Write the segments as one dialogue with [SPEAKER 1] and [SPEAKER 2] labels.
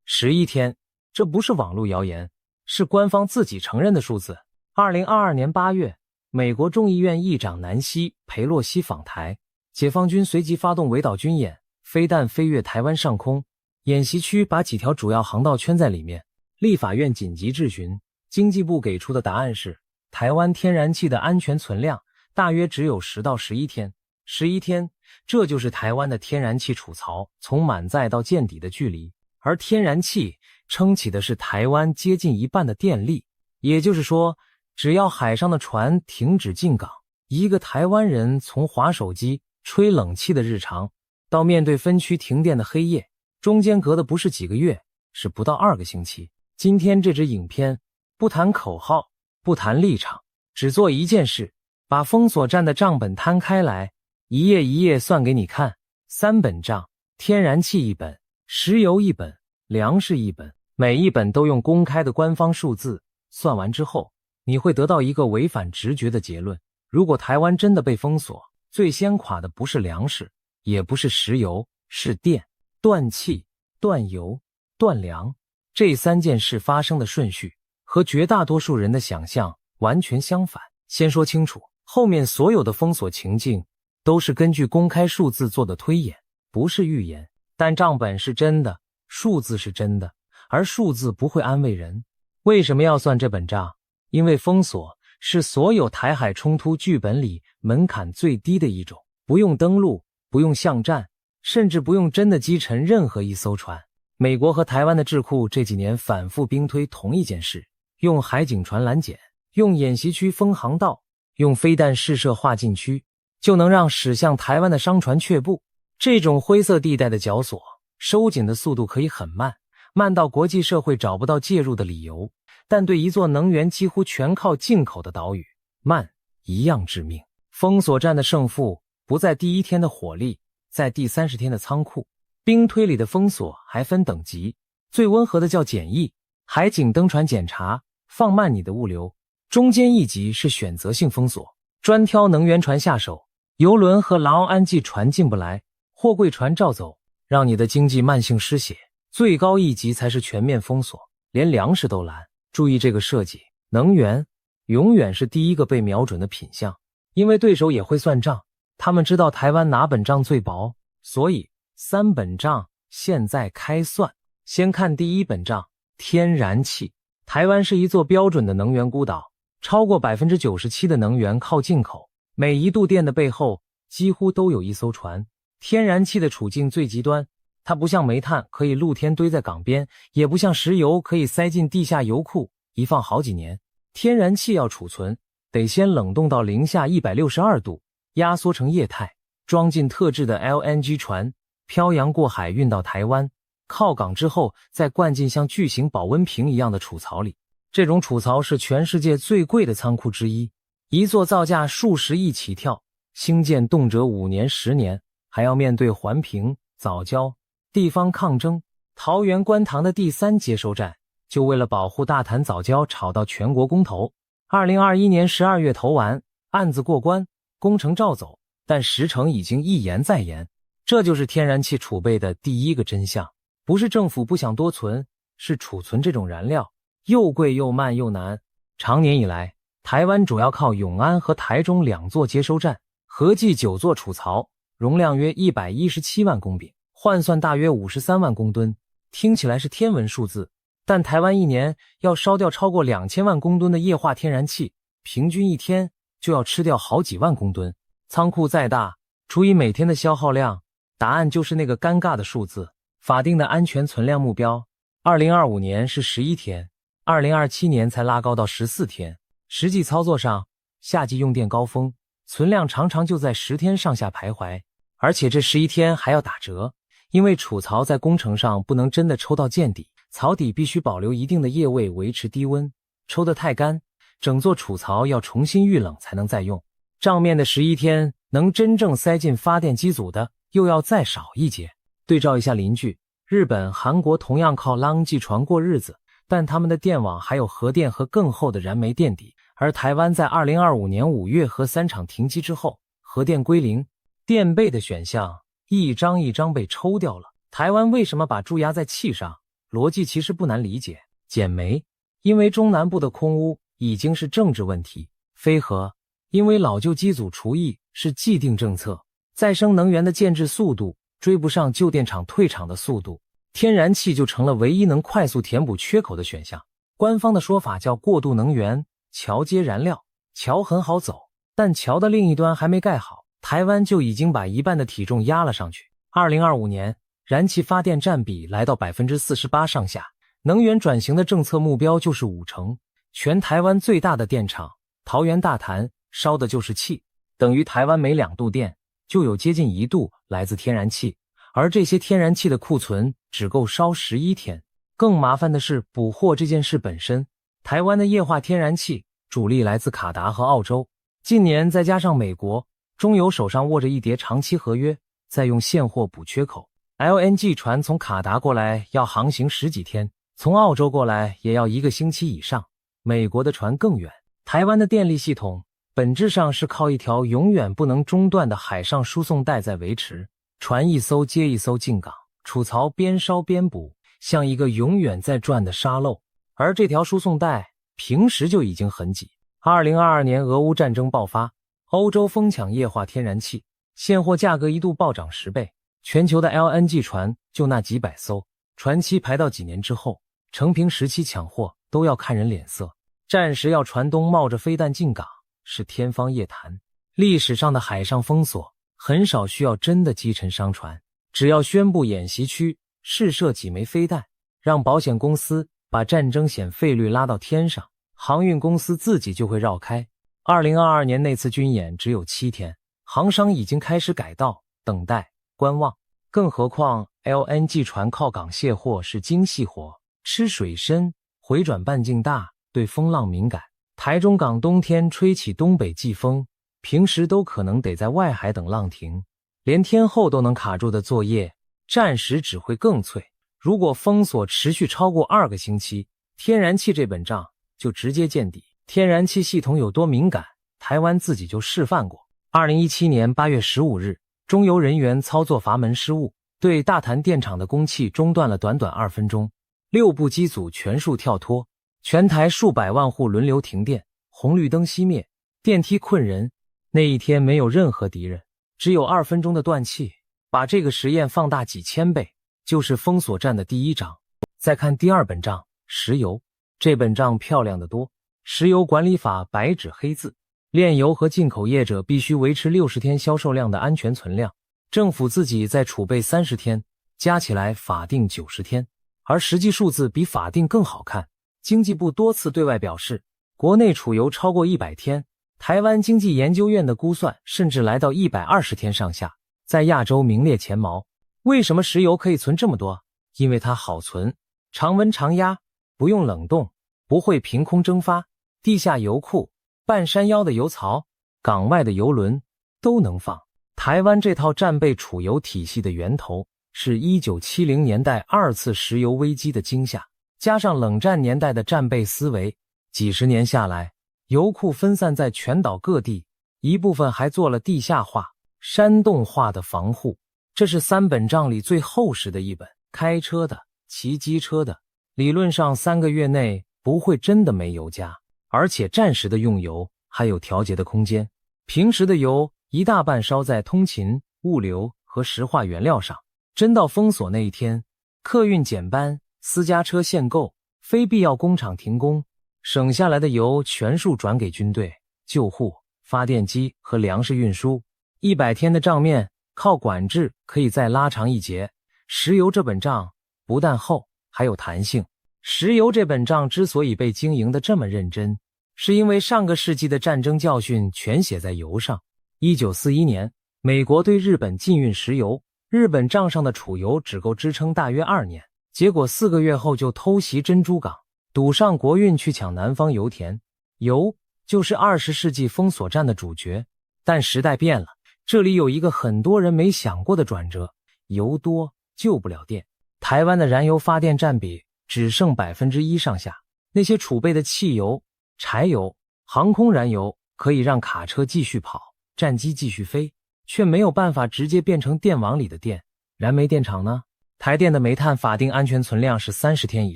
[SPEAKER 1] 11天，這不是網絡謠言，是官方自己承認的數字。2022年8月，美國眾議院議長南希·裴洛西訪台，解放軍隨即發動圍島軍演，飛彈飛越台灣上空，演習區把幾條主要航道圈在裡面。立法院緊急質詢，經濟部給出的答案是，台灣天然氣的安全存量大約只有10到11天。11天，這就是台灣的天然氣儲槽從滿載到見底的距離，而天然氣撐起的是台灣接近一半的電力，也就是說，只要海上的船停止進港，一個台灣人從滑手機、吹冷氣的日常，到面對分區停電的黑夜，中間隔的不是幾個月，是不到2個星期。今天這支影片不談口號，不談立場，只做一件事，把封鎖戰的賬本攤開來，一頁一頁算給你看。3本賬，天然氣1本，石油1本，糧食1本，每一本都用公開的官方數字，算完之後，你會得到一個違反直覺的結論。如果台灣真的被封鎖，最先垮的不是糧食，也不是石油，是電。斷氣、斷油、斷糧，這3件事發生的順序和絕大多數人的想象完全相反。先說清楚，後面所有的封鎖情境都是根據公開數字做的推演，不是預言。但賬本是真的，數字是真的，而數字不會安慰人。為什麼要算這本賬？因為封鎖是所有台海衝突劇本裡門檻最低的一種，不用登陸，不用巷戰，甚至不用真的擊沉任何一艘船。美國和台灣的智庫這幾年反復兵推同一件事，用海警船攔檢，用演習區封航道，用飛彈試射劃禁區，就能讓駛向台灣的商船卻步。這種灰色地帶的絞索，收緊的速度可以很慢，慢到國際社會找不到介入的理由。但對一座能源幾乎全靠進口的島嶼，慢一樣致命。封鎖戰的勝負不在第1天的火力，在第30天的倉庫。兵推裡的封鎖還分等級，最溫和的叫檢疫，海警登船檢查，放慢你的物流。中間一級是選擇性封鎖，專挑能源船下手，郵輪和勞安計船進不來，貨櫃船照走，讓你的經濟慢性失血。最高一級才是全面封鎖，連糧食都攔。注意這個設計，能源永遠是第一個被瞄準的品項，因為对手也會算賬，他們知道台灣哪本賬最薄，所以3本賬現在開算。先看第1本賬，天然氣。台灣是一座標準的能源孤島，超過 97% 的能源靠進口，每1度電的背後幾乎都有一艘船。天然氣的處境最極端，它不像煤炭可以露天堆在港邊，也不像石油可以塞進地下油庫，一放好幾年。天然氣要儲存，得先冷凍到零下162度，壓縮成液態，裝進特制的 LNG 船，漂洋過海運到台灣，靠港之後再灌進像巨型保溫瓶一樣的儲槽裡。這種儲槽是全世界最貴的倉庫之一，一座造價數十億起跳，興建動輒5年10年，還要面對環評、藻礁、地方抗爭。桃園觀塘的第3接收站就為了保護大潭藻礁吵到全國公投，2021年12月投完，案子過關，工程照走，但時程已經一延再延。這就是天然氣儲備的第1個真相，不是政府不想多存，是儲存這種燃料又貴又慢又難。長年以來，台灣主要靠永安和台中2座接收站，合計9座儲槽，容量約117萬公噸，換算大約53萬公噸。聽起來是天文數字，但台灣一年要燒掉超過2000萬公噸的液化天然氣，平均一天就要吃掉好幾萬公噸。倉庫再大，除以每天的消耗量，答案就是那個尷尬的數字。法定的安全存量目標2025年是11天，2027年才拉高到14天。實際操作上，夏季用電高峰，存量常常就在10天上下徘徊，而且這11天還要打折，因為儲槽在工程上不能真的抽到見底，槽底必須保留一定的液位維持低溫，抽得太乾，整座儲槽要重新遇冷才能再用。賬面的11天能真正塞進發電機組的又要再少一截。對照一下鄰居，日本、韓國同樣靠浪技船過日子，但他們的電網還有核電和更厚的燃煤墊底，而台灣在2025年5月核3廠停機之後，核電歸零，電備的選項一張一張被抽掉了。台灣為什麼把注壓在氣上？邏輯其實不難理解。減煤，因為中南部的空污已經是政治問題；非核，因為老舊機組除役是既定政策；再生能源的建制速度追不上舊電廠退場的速度，天然氣就成了唯一能快速填補缺口的選項。官方的說法叫過渡能源，橋接燃料。橋很好走，但橋的另一端還沒蓋好，台灣就已經把一半的體重壓了上去。2025年，燃氣發電占比來到 48% 上下，能源轉型的政策目標就是50%。全台灣最大的電廠桃園大潭燒的就是氣，等於台灣每2度電就有接近1度來自天然氣，而這些天然氣的庫存只夠燒11天。更麻煩的是補貨這件事本身，台灣的液化天然氣主力來自卡達和澳洲，近年再加上美國，中油手上握着一疊長期合約，再用現貨補缺口。LNG 船從卡達過來要航行10幾天，從澳洲過來也要1個星期以上，美國的船更遠。台灣的電力系統本質上是靠一條永遠不能中斷的海上輸送帶在維持，船一艘接一艘進港，儲槽邊燒邊補，像一個永遠在轉的沙漏。而這條輸送帶平時就已經很擠。2022年俄烏戰爭爆發，歐洲瘋搶液化天然氣，現貨價格一度暴漲10倍，全球的 LNG 船就那幾百艘，船期排到幾年之後，成平時期搶貨都要看人臉色。戰時要船東冒着飛彈進港是天方夜譚。歷史上的海上封鎖很少需要真的擊沉商船，只要宣布演習區試射幾枚飛彈，讓保險公司把戰爭險費率拉到天上，航運公司自己就會繞開。2022年那次軍演只有7天，航商已經開始改道、等待、觀望。更何況 LNG 船靠港卸貨是精細活，吃水深，回轉半徑大，對風浪敏感。台中港冬天吹起東北季風，平時都可能得在外海等浪停，連天候都能卡住的作業，戰時只會更脆。如果封鎖持續超過2個星期，天然氣這本賬就直接見底。天然氣系統有多敏感，台灣自己就示範過。2017年8月15日，中油人員操作閥門失誤，對大潭電廠的供氣中斷了短短2分鐘，6部機組全數跳脫，全台數百萬戶輪流停電，紅綠燈熄滅，電梯困人。那一天沒有任何敵人，只有2分鐘的斷氣。把這個實驗放大幾千倍，就是封鎖戰的第一章。再看第2本賬，石油。這本賬漂亮得多。石油管理法白紙黑字，煉油和進口業者必須維持60天銷售量的安全存量，政府自己再儲備30天，加起來法定90天。而實際數字比法定更好看。經濟部多次對外表示，國內儲油超過100天，台灣經濟研究院的估算甚至來到120天上下，在亞洲名列前茅。為什麼石油可以存這麼多？因為它好存，常溫常壓，不用冷凍，不會憑空蒸發，地下油庫、半山腰的油槽、港外的油輪都能放。台灣這套戰備儲油體系的源頭是1970年代2次石油危機的驚嚇，加上冷戰年代的戰備思維，幾十年下來，油庫分散在全島各地，一部分還做了地下化、山洞化的防護。這是3本賬裡最厚實的一本。開車的、騎機車的，理論上3個月內不會真的沒油加，而且戰時的用油還有調節的空間。平時的油一大半燒在通勤、物流和石化原料上，真到封鎖那一天，客運減班，私家車限購，非必要工廠停工，省下來的油全數轉給軍隊、救護、發電機和糧食運輸。100天的賬面靠管制可以再拉長一截。石油這本賬不但厚，還有彈性。石油這本賬之所以被經營得這麼認真，是因為上個世紀的戰爭教訓全寫在油上。1941年，美國對日本禁運石油，日本賬上的儲油只夠支撐大約2年，結果4個月後就偷襲珍珠港，堵上國運去搶南方油田。油就是20世紀封鎖戰的主角。但時代變了，這裡有一個很多人沒想過的轉折，油多救不了電。台灣的燃油發電占比只剩 1% 上下，那些儲備的汽油、柴油、航空燃油可以讓卡車繼續跑，戰機繼續飛，卻沒有辦法直接變成電網裡的電。燃煤電廠呢？台電的煤炭法定安全存量是30天以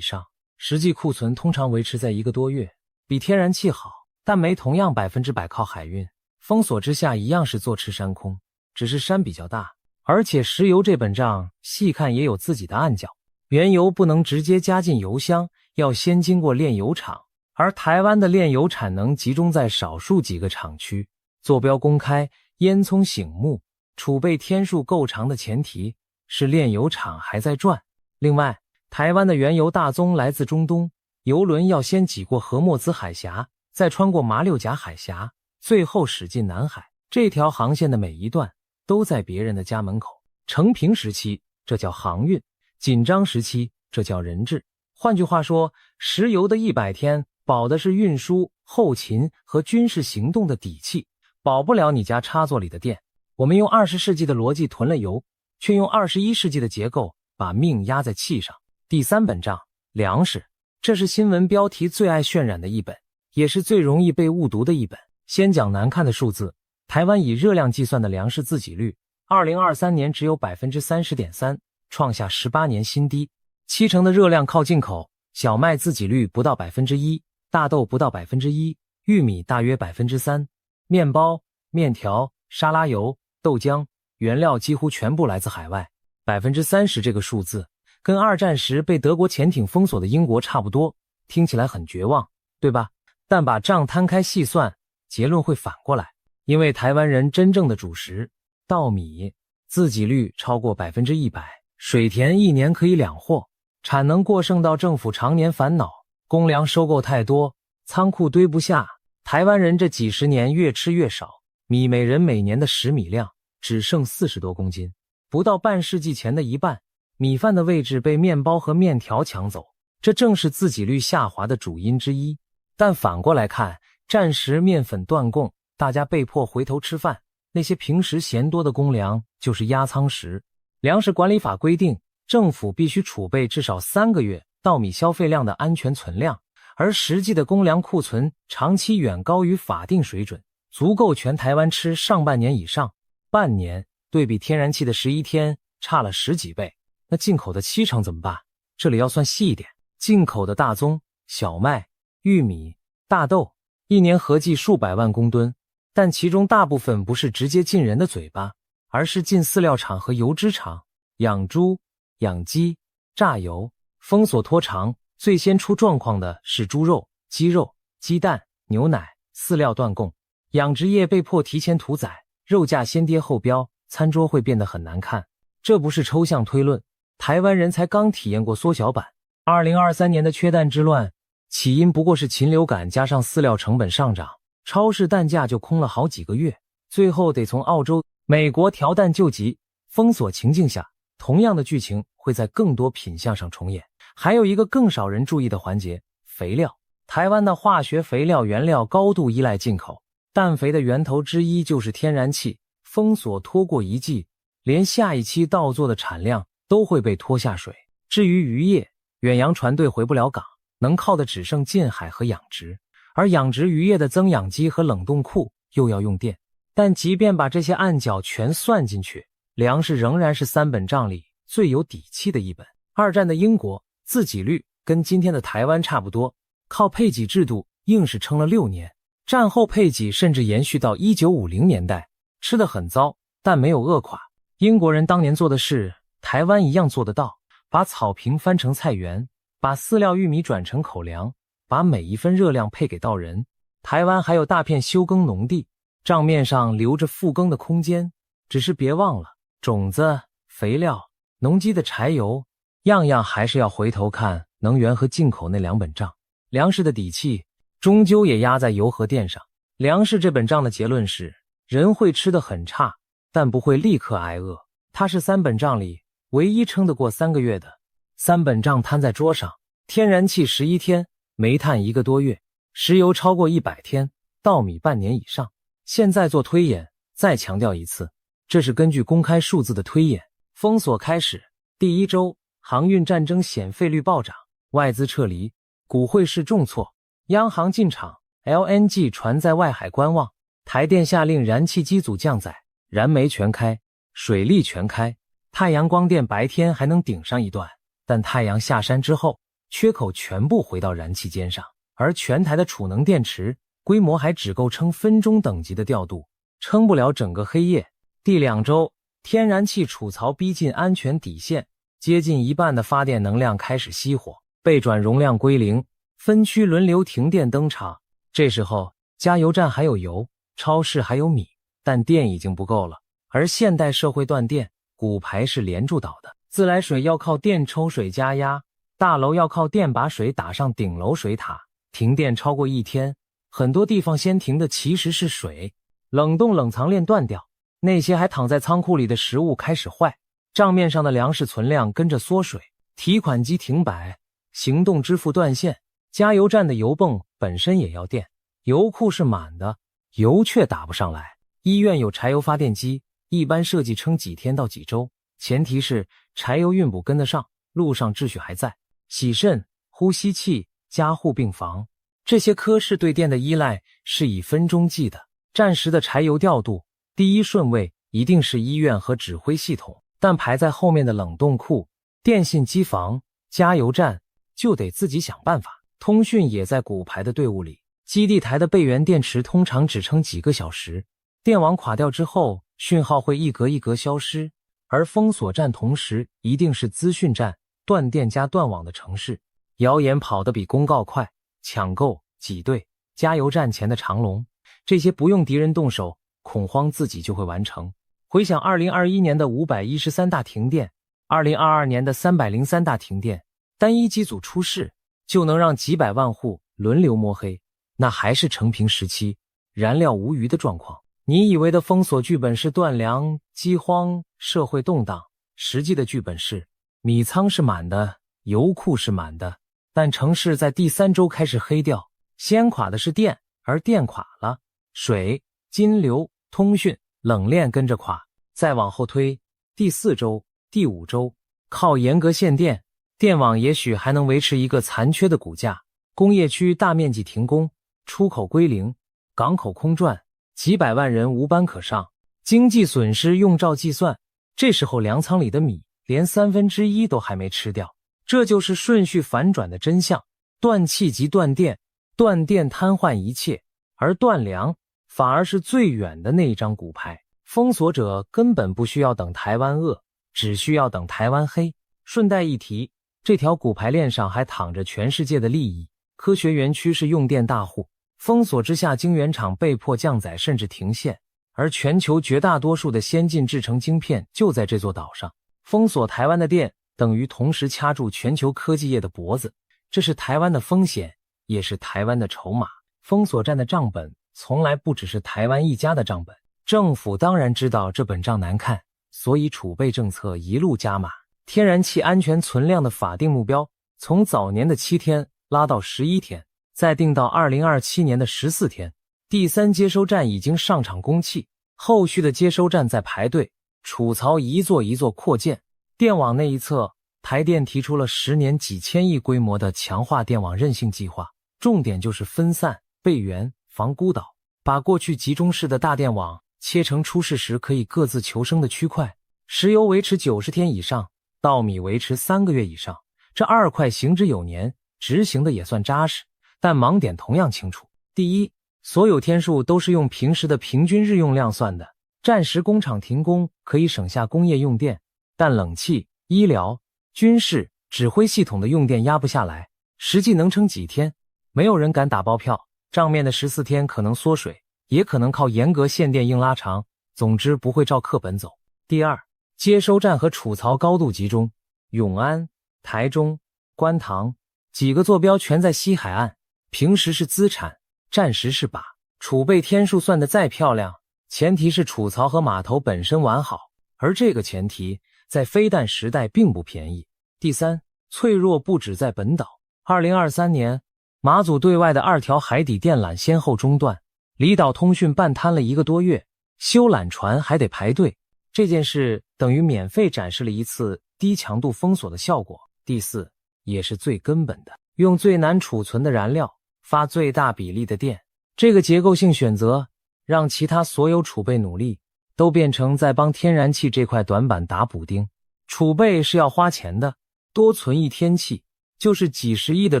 [SPEAKER 1] 上，實際庫存通常維持在1個多月，比天然氣好，但煤同樣100%靠海運，封鎖之下一樣是坐吃山空，只是山比較大。而且石油這本賬細看也有自己的暗角，原油不能直接加進油箱，要先經過煉油廠，而台灣的煉油產能集中在少數幾個廠區，坐標公開，煙囪醒目，儲備天數夠長的前提是煉油廠還在轉。另外，台灣的原油大宗來自中東，油輪要先擠過荷默茲海峽，再穿過馬六甲海峽，最後駛進南海。這條航線的每一段都在別人的家門口。成平時期，這叫航運；緊張時期，這叫人質。換句話說，石油的100天保的是運輸、後勤和軍事行動的底氣，保不了你家插座裡的電。我們用20世紀的邏輯囤了油，卻用21世紀的結構把命壓在氣上。第3本賬，糧食，這是新聞標題最愛渲染的一本，也是最容易被誤讀的一本。先講難看的數字，台灣以熱量計算的糧食自給率2023年只有 30.3%， 創下18年新低。70%的熱量靠進口，小麥自給率不到 1%， 大豆不到 1%， 玉米大約 3%， 麵包、麵條、沙拉油、豆漿、原料幾乎全部來自海外。 30% 這個數字跟二戰時被德國潛艇封鎖的英國差不多，聽起來很絕望，對吧？但把賬攤開細算，結論會反過來。因為台灣人真正的主食稻米自給率超過 100%， 水田1年可以2穫，產能過剩到政府常年煩惱，公糧收購太多，倉庫堆不下。台灣人這幾十年越吃越少，米每人每年的食米量只剩40多公斤，不到半世紀前的一半。米飯的位置被麵包和麵條搶走，這正是自給率下滑的主因之一。但反過來看，戰時麵粉斷供，大家被迫回頭吃飯，那些平時嫌多的公糧就是壓艙石。糧食管理法規定，政府必須儲備至少3個月稻米消費量的安全存量，而實際的公糧庫存長期遠高於法定水準，足夠全台灣吃上半年以上。半年對比天然氣的11天，差了10幾倍。那進口的70%怎麼辦？這裡要算細一點，進口的大宗、小麥、玉米、大豆，一年合計數百萬公噸，但其中大部分不是直接進人的嘴巴，而是進飼料廠和油脂廠，養豬、養雞、榨油。封鎖拖長，最先出狀況的是豬肉、雞肉、雞蛋、牛奶，飼料斷供，養殖業被迫提前屠宰，肉價先跌後飆，餐桌會變得很難看。這不是抽象推論，台灣人才剛體驗過縮小版。2023年的缺蛋之亂，起因不過是禽流感加上飼料成本上漲，超市蛋價就空了好幾個月，最後得從澳洲、美國調蛋救急。封鎖情境下，同樣的劇情會在更多品項上重演。還有一個更少人注意的環節，肥料。台灣的化學肥料原料高度依賴進口，氮肥的源頭之一就是天然氣。封鎖拖過一季，連下一期稻作的產量都會被拖下水。至於漁業，遠洋船隊回不了港，能靠的只剩近海和養殖，而養殖漁業的增氧機和冷凍庫又要用電。但即便把這些暗角全算進去，糧食仍然是3本賬裡最有底氣的一本。二戰的英國自給率跟今天的台灣差不多，靠配給制度硬是撐了6年。戰後配給甚至延續到1950年代，吃得很糟，但沒有餓垮。英國人當年做的事，台灣一樣做得到，把草坪翻成菜園，把飼料玉米轉成口糧，把每一分熱量配給到人。台灣還有大片休耕農地，賬面上留着復耕的空間，只是別忘了，種子、肥料、農機的柴油，樣樣還是要回頭看能源和進口那2本賬。糧食的底氣終究也壓在油和電上。糧食這本賬的結論是，人會吃得很差，但不會立刻挨餓。它是3本賬裡唯一撐得過3個月的。3本賬攤在桌上，天然氣11天，煤炭1個多月，石油超過100天，稻米半年以上。現在做推演，再強調一次，這是根據公開數字的推演。封鎖開始第1周，航運戰爭險費率暴漲，外資撤離，股匯市重挫，央行進場， LNG 船在外海觀望，台電下令燃氣機組降載，燃煤全開，水力全開，太陽光電白天還能頂上一段，但太陽下山之後，缺口全部回到燃氣間上，而全台的儲能電池規模還只夠撐分鐘等級的調度，撐不了整個黑夜。第2周，天然氣儲槽逼近安全底線，接近一半的發電能量開始熄火，備轉容量歸零，分區輪流停電登場。這時候，加油站還有油，超市還有米，但電已經不夠了。而現代社會斷電，骨牌是連住島的，自來水要靠電抽水加壓，大樓要靠電把水打上頂樓水塔。停電超過1天，很多地方先停的其實是水。冷凍冷藏鏈斷掉，那些還躺在倉庫裡的食物開始壞，賬面上的糧食存量跟着縮水，提款機停擺，行動支付斷線，加油站的油泵本身也要電，油庫是滿的，油卻打不上來。醫院有柴油發電機，一般設計撐幾天到幾周，前提是柴油運補跟得上，路上秩序還在。洗腎、呼吸器、加護病房，這些科室對電的依賴是以分鐘計的，戰時的柴油調度，第一順位一定是醫院和指揮系統，但排在後面的冷凍庫、電信機房、加油站就得自己想辦法。通訊也在骨牌的隊伍裡，基地台的備源電池通常只撐幾個小時，電網垮掉之後，訊號會一格一格消失，而封鎖站同時一定是資訊站，斷電加斷網的城市。謠言跑得比公告快，搶購、擠兌、加油站前的長龍，這些不用敵人動手，恐慌自己就會完成。回想2021年的513大停電，2022年的303大停電，單一機組出事就能讓幾百万戶輪流摸黑，那還是成平時期燃料無虞的狀況。你以為的封鎖劇本是斷糧、饑荒、社會動盪，實際的劇本是米倉是滿的，油庫是滿的，但城市在第3周開始黑掉，先垮的是電，而電垮了，水、金流、通訊、冷鏈跟着垮。再往後推，第4周、第5周，靠嚴格限電，電網也許還能維持一個殘缺的骨架。工業區大面積停工，出口歸零，港口空轉，幾百萬人無班可上，經濟損失用兆計算。這時候糧倉裡的米連1/3都還沒吃掉。這就是順序反轉的真相。斷氣即斷電，斷電癱瘓一切，而斷糧反而是最遠的那一張骨牌。封鎖者根本不需要等台灣餓，只需要等台灣黑。順帶一提，這條骨牌鏈上還躺着全世界的利益。科學園區是用電大戶，封鎖之下晶圓廠被迫降載甚至停線，而全球絕大多數的先進製程晶片就在這座島上。封鎖台灣的電等於同時掐住全球科技業的脖子，這是台灣的風險，也是台灣的籌碼。封鎖站的賬本從來不只是台灣一家的賬本，政府當然知道這本賬難看，所以儲備政策一路加碼。天然氣安全存量的法定目標從早年的7天拉到11天，再定到2027年的14天。第3接收站已經上場供氣，後續的接收站在排隊，儲槽一座一座擴建。電網那一側，台電提出了10年幾千億規模的強化電網韌性計劃，重點就是分散、備援、防孤島，把過去集中式的大電網切成出事時可以各自求生的區塊。石油維持90天以上，稻米維持3個月以上，這2塊行之有年，執行的也算扎實，但盲點同樣清楚。第一，所有天數都是用平時的平均日用量算的，戰時工廠停工可以省下工業用電，但冷氣、醫療、軍事、指揮系統的用電壓不下來，實際能撐幾天？沒有人敢打包票，賬面的14天可能縮水，也可能靠嚴格限電硬拉長，總之不會照課本走。第二，接收站和儲槽高度集中，永安、台中、觀塘幾個坐標全在西海岸，平時是資產，戰時是靶。儲備天數算得再漂亮，前提是儲槽和碼頭本身完好，而這個前提在飛彈時代並不便宜。第三，脆弱不止在本島。2023年，馬祖對外的2條海底電纜先後中斷，離島通訊半癱了1個多月，修纜船還得排隊。這件事等於免費展示了一次低強度封鎖的效果。第四，也是最根本的，用最難儲存的燃料，發最大比例的電。這個結構性選擇，讓其他所有儲備努力都變成在幫天然氣這塊短板打補丁。儲備是要花錢的，多存一天氣，就是幾十億的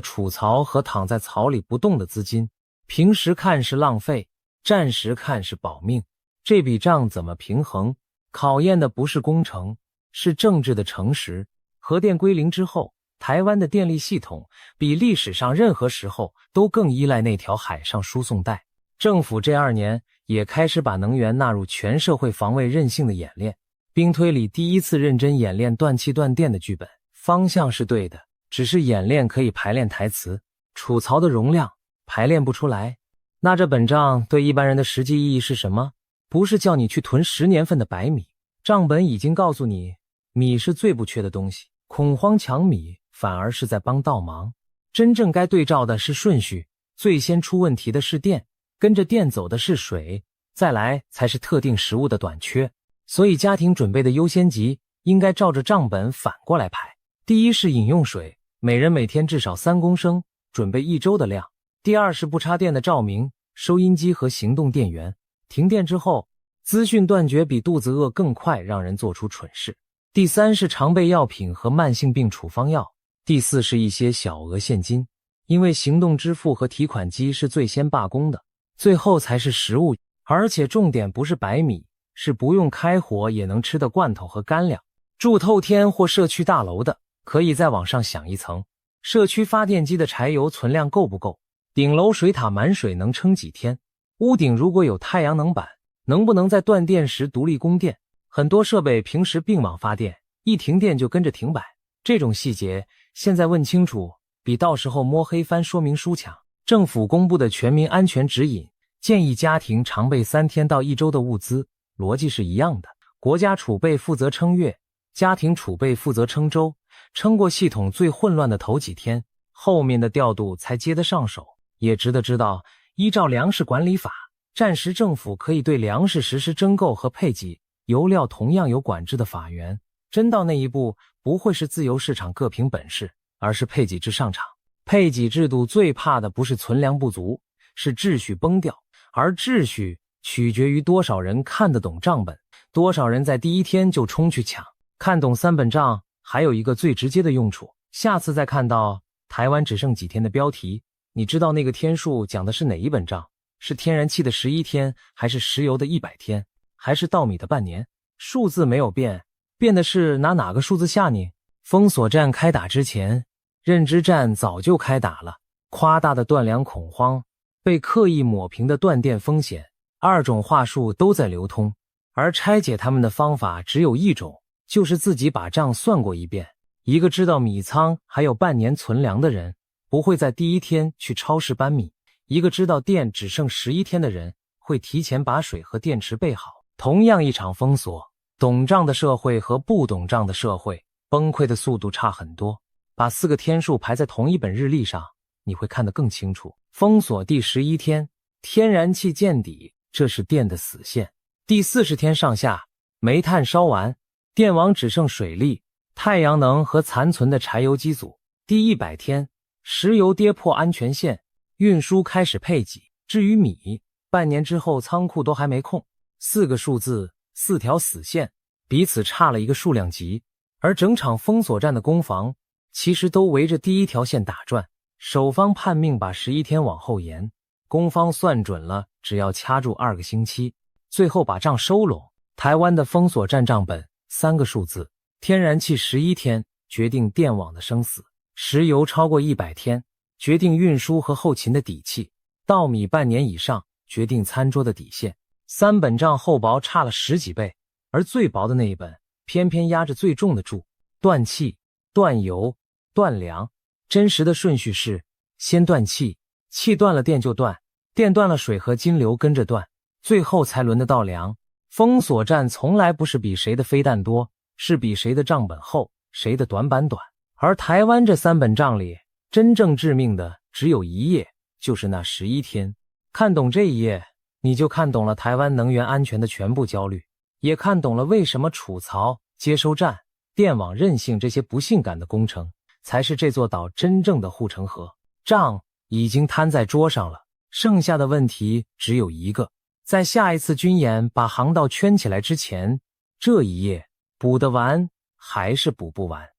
[SPEAKER 1] 儲槽和躺在槽裡不動的資金，平時看是浪費，戰時看是保命。這筆賬怎麼平衡？考驗的不是工程，是政治的誠實。核電歸零之後，台灣的電力系統比歷史上任何時候都更依賴那條海上輸送帶。政府這2年也開始把能源納入全社會防衛韌性的演練，兵推裡第一次認真演練斷氣斷電的劇本，方向是對的，只是演練可以排練台詞，儲槽的容量排練不出來。那這本賬對一般人的實際意義是什麼？不是叫你去囤10年份的白米，賬本已經告訴你，米是最不缺的東西，恐慌搶米反而是在幫倒忙。真正該對照的是順序，最先出問題的是電，跟着電走的是水，再來才是特定食物的短缺。所以家庭準備的優先級應該照着賬本反過來排。第一是飲用水，每人每天至少3公升，準備1周的量。第二是不插電的照明、收音機和行動電源。停電之後，資訊斷絕比肚子餓更快讓人做出蠢事。第三是常備藥品和慢性病處方藥。第四是一些小額現金，因為行動支付和提款機是最先罷工的。最後才是食物，而且重點不是白米，是不用開火也能吃的罐頭和乾粮。住透天或社區大樓的，可以再往上想一層，社區發電機的柴油存量夠不夠？頂樓水塔滿水能撐幾天？屋頂如果有太陽能板，能不能在斷電時獨立供電？很多設備平時並網發電，一停電就跟着停擺。這種細節現在問清楚，比到時候摸黑翻說明書強。政府公布的全民安全指引建議家庭常備3天到1周的物資，邏輯是一樣的。國家儲備負責撐月，家庭儲備負責撐周，撐過系統最混亂的頭幾天，後面的調度才接得上手。也值得知道，依照糧食管理法，戰時政府可以對糧食實施徵購和配给，油料同樣有管制的法源。真到那一步，不會是自由市場各憑本事，而是配给制上場。配给制度最怕的不是存糧不足，是秩序崩掉，而秩序取決於多少人看得懂賬本，多少人在第一天就衝去搶。看懂3本賬還有一個最直接的用處，下次再看到台灣只剩幾天的標題，你知道那個天數講的是哪一本賬？是天然氣的11天，還是石油的100天，還是稻米的半年？數字沒有變，變的是拿哪個數字嚇你？封鎖戰開打之前，認知戰早就開打了。誇大的斷糧恐慌，被刻意抹平的斷電風險，2種話術都在流通，而拆解他們的方法只有一種，就是自己把賬算過一遍。一個知道米倉還有半年存糧的人，不會在第一天去超市搬米；一個知道電只剩11天的人，會提前把水和電池備好。同樣一場封鎖，懂賬的社會和不懂賬的社會，崩潰的速度差很多。把4個天數排在同一本日曆上，你會看得更清楚。封鎖第11天，天然氣見底，這是電的死線。第40天上下，煤炭燒完，電網只剩水力、太陽能和殘存的柴油機組。第100天，石油跌破安全線，運輸開始配給。至於米，半年之後倉庫都還沒空。4個數字，4條死線，彼此差了一個數量級。而整場封鎖戰的攻防，其實都圍着第一條線打轉。守方叛命把11天往後延，攻方算準了，只要掐住2個星期，最後把賬收攏。台灣的封鎖戰賬本3個數字：天然氣11天決定電網的生死，石油超過100天決定運輸和後勤的底氣，稻米半年以上決定餐桌的底線。3本賬厚薄差了10幾倍，而最薄的那一本偏偏壓着最重的注：斷氣、斷油、斷糧。真實的順序是先斷氣，氣斷了電就斷，電斷了水和金流跟着斷，最後才輪得到糧。封鎖戰從來不是比誰的飛彈多，是比誰的賬本厚，誰的短板短。而台灣這3本賬裡，真正致命的只有一頁，就是那11天。看懂這一頁，你就看懂了台灣能源安全的全部焦慮，也看懂了為什麼儲槽、接收站、電網韌性這些不性感的工程才是這座島真正的護城河。賬已經攤在桌上了，剩下的問題只有一個，在下一次軍演把航道圈起來之前，這一頁補得完還是補不完。